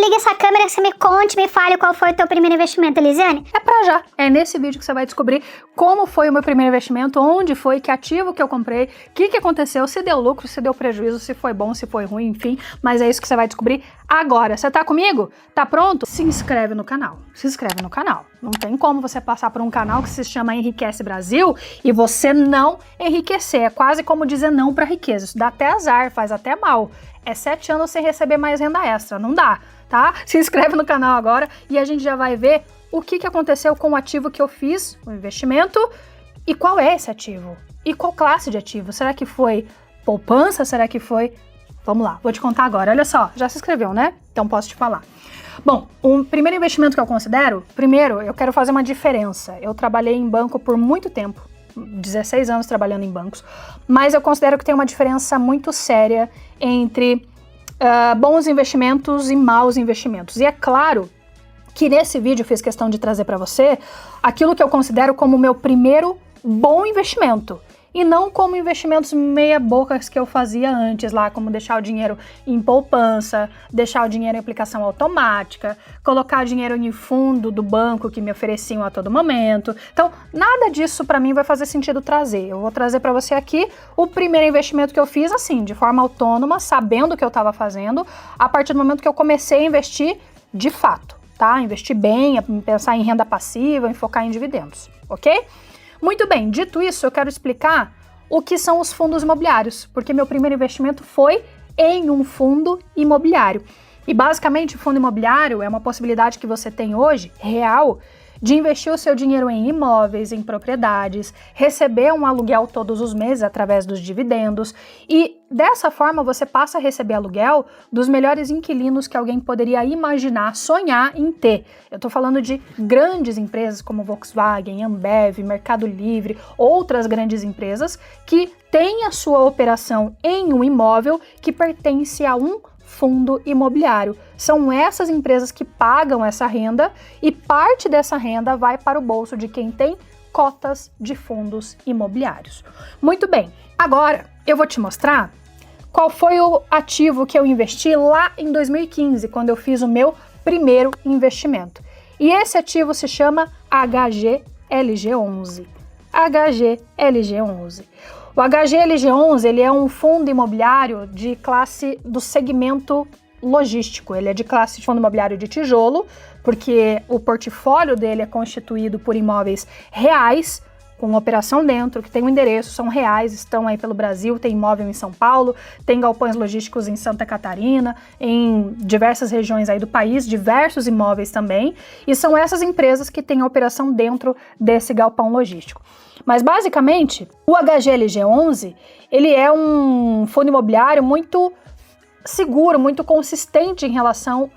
desliga essa câmera que você me conte, me fale qual foi o teu primeiro investimento, Elisiane. É pra já. É nesse vídeo que você vai descobrir como foi o meu primeiro investimento, onde foi, que ativo que eu comprei, o que aconteceu, se deu lucro, se deu prejuízo, se foi bom, se foi ruim, enfim. Mas é isso que você vai descobrir agora. Você tá comigo? Tá pronto? Se inscreve no canal. Se inscreve no canal. Não tem como você passar por um canal que se chama Enriquece Brasil e você não enriquecer. É quase como dizer não pra riqueza. Isso dá até azar, faz até mal. É 7 anos sem receber mais renda extra. Não dá, tá? Se inscreve no canal agora e a gente já vai ver o que aconteceu com o ativo que eu fiz, o investimento, e qual é esse ativo? E qual classe de ativo? Será que foi poupança? Será que foi... Vamos lá, vou te contar agora. Olha só, já se inscreveu, né? Então posso te falar. Bom, o primeiro investimento que eu considero, primeiro, eu quero fazer uma diferença. Eu trabalhei em banco por muito tempo, 16 anos trabalhando em bancos, mas eu considero que tem uma diferença muito séria entre bons investimentos e maus investimentos. E é claro que nesse vídeo eu fiz questão de trazer para você aquilo que eu considero como o meu primeiro bom investimento. E não como investimentos meia-bocas que eu fazia antes lá, como deixar o dinheiro em poupança, deixar o dinheiro em aplicação automática, colocar o dinheiro em fundo do banco que me ofereciam a todo momento. Então, nada disso para mim vai fazer sentido trazer. Eu vou trazer para você aqui o primeiro investimento que eu fiz, assim, de forma autônoma, sabendo o que eu estava fazendo, a partir do momento que eu comecei a investir de fato, tá? Investir bem, pensar em renda passiva, em focar em dividendos, ok? Muito bem, dito isso, eu quero explicar o que são os fundos imobiliários, porque meu primeiro investimento foi em um fundo imobiliário. E basicamente o fundo imobiliário é uma possibilidade que você tem hoje, real, de investir o seu dinheiro em imóveis, em propriedades, receber um aluguel todos os meses através dos dividendos e dessa forma você passa a receber aluguel dos melhores inquilinos que alguém poderia imaginar, sonhar em ter. Eu estou falando de grandes empresas como Volkswagen, Ambev, Mercado Livre, outras grandes empresas que têm a sua operação em um imóvel que pertence a um fundo imobiliário. São essas empresas que pagam essa renda e parte dessa renda vai para o bolso de quem tem cotas de fundos imobiliários. Muito bem, agora eu vou te mostrar qual foi o ativo que eu investi lá em 2015, quando eu fiz o meu primeiro investimento. E esse ativo se chama HGLG11. HGLG11. O HGLG11 ele é um fundo imobiliário de classe do segmento logístico. Ele é de classe de fundo imobiliário de tijolo, porque o portfólio dele é constituído por imóveis reais, com operação dentro, que tem um endereço, são reais, estão aí pelo Brasil, tem imóvel em São Paulo, tem galpões logísticos em Santa Catarina, em diversas regiões aí do país, diversos imóveis também, e são essas empresas que têm a operação dentro desse galpão logístico. Mas basicamente, o HGLG11, ele é um fundo imobiliário muito seguro, muito consistente em relação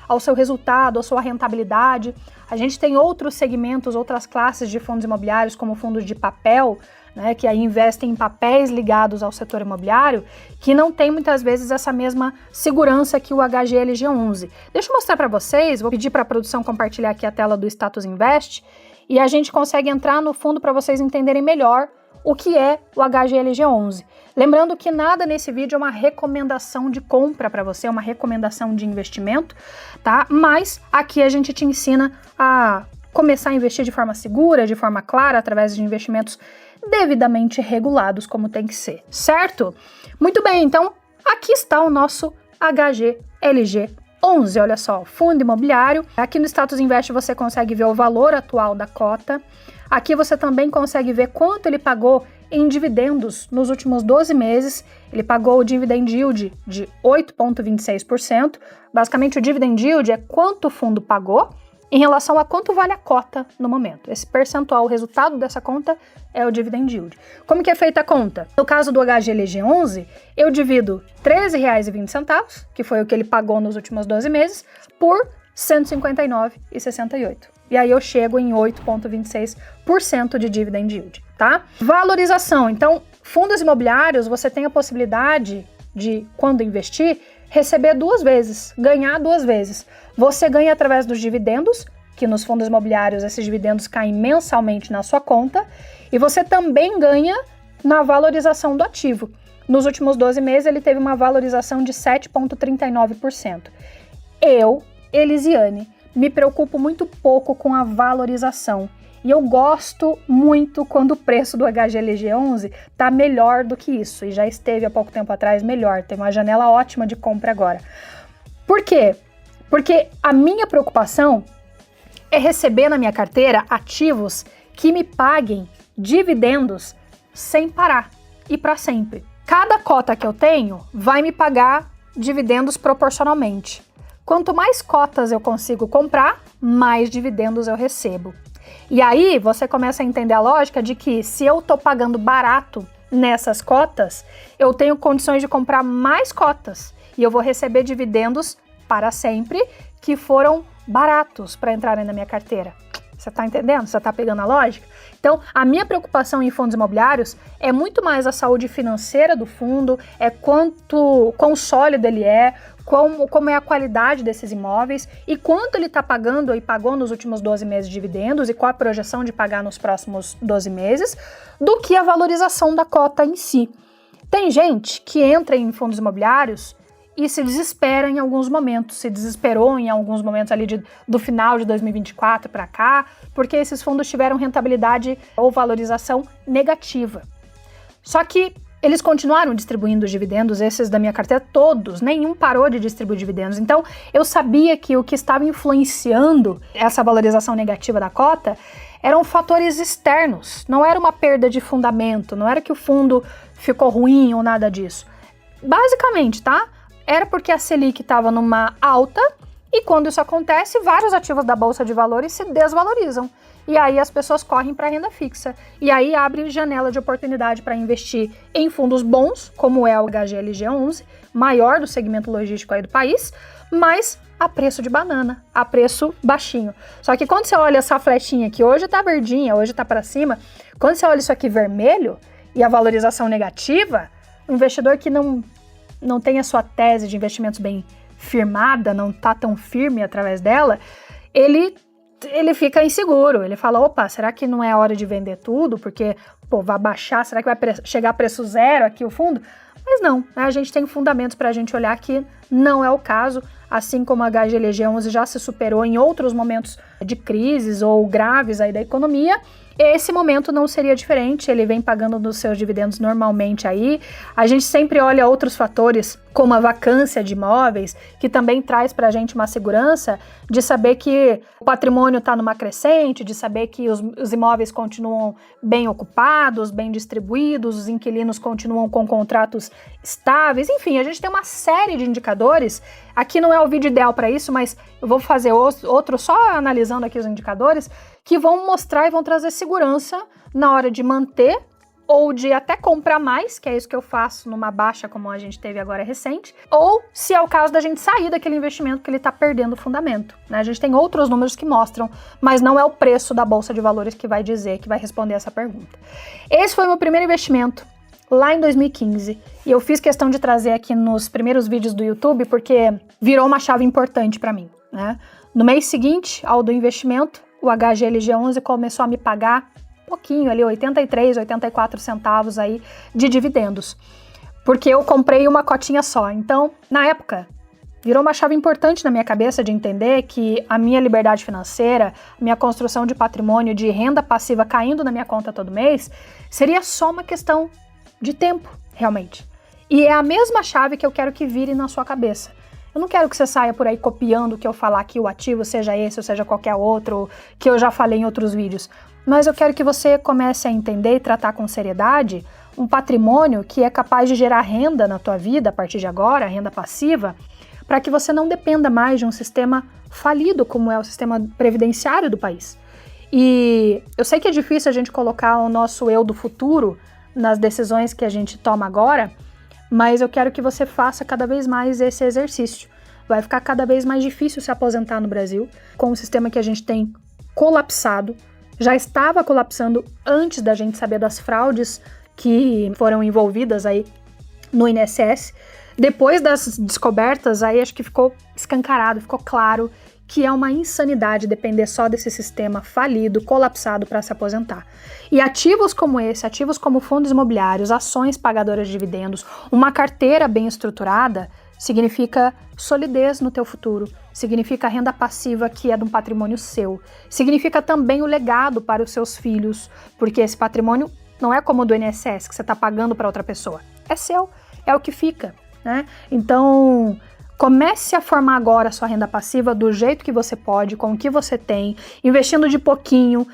ao seu resultado, à sua rentabilidade. A gente tem outros segmentos, outras classes de fundos imobiliários, como fundos de papel, né, que aí investem em papéis ligados ao setor imobiliário, que não tem muitas vezes essa mesma segurança que o HGLG11. Deixa eu mostrar para vocês, vou pedir para a produção compartilhar aqui a tela do Status Invest, e a gente consegue entrar no fundo para vocês entenderem melhor o que é o HGLG11. Lembrando que nada nesse vídeo é uma recomendação de compra para você, é uma recomendação de investimento, tá? Mas aqui a gente te ensina a começar a investir de forma segura, de forma clara, através de investimentos devidamente regulados, como tem que ser, certo? Muito bem, então aqui está o nosso HGLG11, olha só, fundo imobiliário. Aqui no Status Invest você consegue ver o valor atual da cota. Aqui você também consegue ver quanto ele pagou em dividendos nos últimos 12 meses. Ele pagou o dividend yield de 8,26%. Basicamente o dividend yield é quanto o fundo pagou em relação a quanto vale a cota no momento. Esse percentual, o resultado dessa conta é o dividend yield. Como que é feita a conta? No caso do HGLG11, eu divido R$ 13,20, que foi o que ele pagou nos últimos 12 meses, por R$ 159,68. E aí eu chego em 8,26% de dividend yield, tá? Valorização. Então, fundos imobiliários, você tem a possibilidade de, quando investir, receber 2 vezes, ganhar 2 vezes. Você ganha através dos dividendos, que nos fundos imobiliários esses dividendos caem mensalmente na sua conta, e você também ganha na valorização do ativo. Nos últimos 12 meses ele teve uma valorização de 7,39%. Eu, Elisiane, me preocupo muito pouco com a valorização. E eu gosto muito quando o preço do HGLG11 tá melhor do que isso. E já esteve há pouco tempo atrás melhor. Tem uma janela ótima de compra agora. Por quê? Porque a minha preocupação é receber na minha carteira ativos que me paguem dividendos sem parar e para sempre. Cada cota que eu tenho vai me pagar dividendos proporcionalmente. Quanto mais cotas eu consigo comprar, mais dividendos eu recebo. E aí você começa a entender a lógica de que se eu estou pagando barato nessas cotas, eu tenho condições de comprar mais cotas e eu vou receber dividendos para sempre que foram baratos para entrarem na minha carteira. Você está entendendo? Você está pegando a lógica? Então, a minha preocupação em fundos imobiliários é muito mais a saúde financeira do fundo, é quão sólido ele é, como é a qualidade desses imóveis e quanto ele está pagando e pagou nos últimos 12 meses de dividendos e qual a projeção de pagar nos próximos 12 meses, do que a valorização da cota em si. Tem gente que entra em fundos imobiliários e se desespera em alguns momentos, se desesperou em alguns momentos ali do final de 2024 para cá, porque esses fundos tiveram rentabilidade ou valorização negativa. Só que eles continuaram distribuindo os dividendos, esses da minha carteira, todos, nenhum parou de distribuir dividendos. Então, eu sabia que o que estava influenciando essa valorização negativa da cota eram fatores externos, não era uma perda de fundamento, não era que o fundo ficou ruim ou nada disso. Basicamente, tá? Era porque a Selic estava numa alta e quando isso acontece, vários ativos da Bolsa de Valores se desvalorizam. E aí as pessoas correm para a renda fixa. E aí abre janela de oportunidade para investir em fundos bons, como é o HGLG11, maior do segmento logístico aí do país, mas a preço de banana, a preço baixinho. Só que quando você olha essa flechinha que hoje tá verdinha, hoje tá para cima, quando você olha isso aqui vermelho e a valorização negativa, o investidor que não tem a sua tese de investimentos bem firmada, não tá tão firme através dela, ele fica inseguro, ele fala, opa, será que não é hora de vender tudo, porque, pô, vai baixar, será que vai chegar a preço zero aqui o fundo? Mas não, a gente tem fundamentos para a gente olhar que não é o caso, assim como a HGLG11 já se superou em outros momentos de crises ou graves aí da economia, esse momento não seria diferente, ele vem pagando nos seus dividendos normalmente aí. A gente sempre olha outros fatores, como a vacância de imóveis, que também traz pra gente uma segurança de saber que o patrimônio está numa crescente, de saber que os imóveis continuam bem ocupados, bem distribuídos, os inquilinos continuam com contratos estáveis, enfim, a gente tem uma série de indicadores. Aqui não é o vídeo ideal para isso, mas eu vou fazer outro só analisando aqui os indicadores, que vão mostrar e vão trazer segurança na hora de manter ou de até comprar mais, que é isso que eu faço numa baixa como a gente teve agora recente, ou se é o caso da gente sair daquele investimento que ele está perdendo o fundamento, né? A gente tem outros números que mostram, mas não é o preço da Bolsa de Valores que vai dizer, que vai responder essa pergunta. Esse foi o meu primeiro investimento lá em 2015, e eu fiz questão de trazer aqui nos primeiros vídeos do YouTube porque virou uma chave importante para mim, né? No mês seguinte ao do investimento, o HGLG11 começou a me pagar pouquinho ali, 83, 84 centavos aí de dividendos, porque eu comprei uma cotinha só. Então, na época, virou uma chave importante na minha cabeça de entender que a minha liberdade financeira, a minha construção de patrimônio, de renda passiva caindo na minha conta todo mês, seria só uma questão de tempo, realmente. E é a mesma chave que eu quero que vire na sua cabeça. Eu não quero que você saia por aí copiando o que eu falar aqui, o ativo, seja esse ou seja qualquer outro, que eu já falei em outros vídeos. Mas eu quero que você comece a entender e tratar com seriedade um patrimônio que é capaz de gerar renda na tua vida a partir de agora, renda passiva, para que você não dependa mais de um sistema falido como é o sistema previdenciário do país. E eu sei que é difícil a gente colocar o nosso eu do futuro nas decisões que a gente toma agora, mas eu quero que você faça cada vez mais esse exercício. Vai ficar cada vez mais difícil se aposentar no Brasil, com o sistema que a gente tem colapsado. Já estava colapsando antes da gente saber das fraudes que foram envolvidas aí no INSS. Depois das descobertas, aí acho que ficou escancarado, ficou claro que é uma insanidade depender só desse sistema falido, colapsado para se aposentar. E ativos como esse, ativos como fundos imobiliários, ações pagadoras de dividendos, uma carteira bem estruturada, significa solidez no teu futuro, significa renda passiva que é de um patrimônio seu, significa também o legado para os seus filhos, porque esse patrimônio não é como o do INSS, que você está pagando para outra pessoa, é seu, é o que fica, né? Então, comece a formar agora a sua renda passiva do jeito que você pode, com o que você tem, investindo de pouquinho.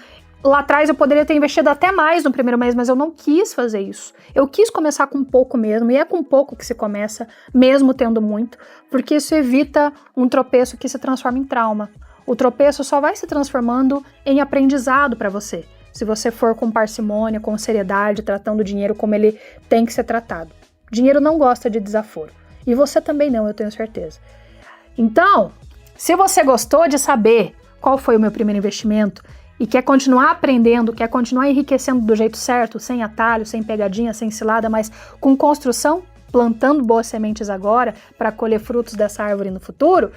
Lá atrás eu poderia ter investido até mais no primeiro mês, mas eu não quis fazer isso. Eu quis começar com pouco mesmo, e é com pouco que se começa, mesmo tendo muito, porque isso evita um tropeço que se transforma em trauma. O tropeço só vai se transformando em aprendizado para você, se você for com parcimônia, com seriedade, tratando o dinheiro como ele tem que ser tratado. Dinheiro não gosta de desaforo. E você também não, eu tenho certeza. Então, se você gostou de saber qual foi o meu primeiro investimento e quer continuar aprendendo, quer continuar enriquecendo do jeito certo, sem atalho, sem pegadinha, sem cilada, mas com construção, plantando boas sementes agora para colher frutos dessa árvore no futuro,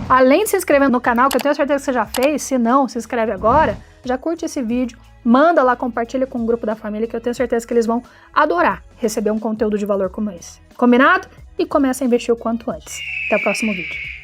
além de se inscrever no canal, que eu tenho certeza que você já fez, se não, se inscreve agora, já curte esse vídeo, manda lá, compartilha com o grupo da família, que eu tenho certeza que eles vão adorar receber um conteúdo de valor como esse. Combinado? E começa a investir o quanto antes. Até o próximo vídeo.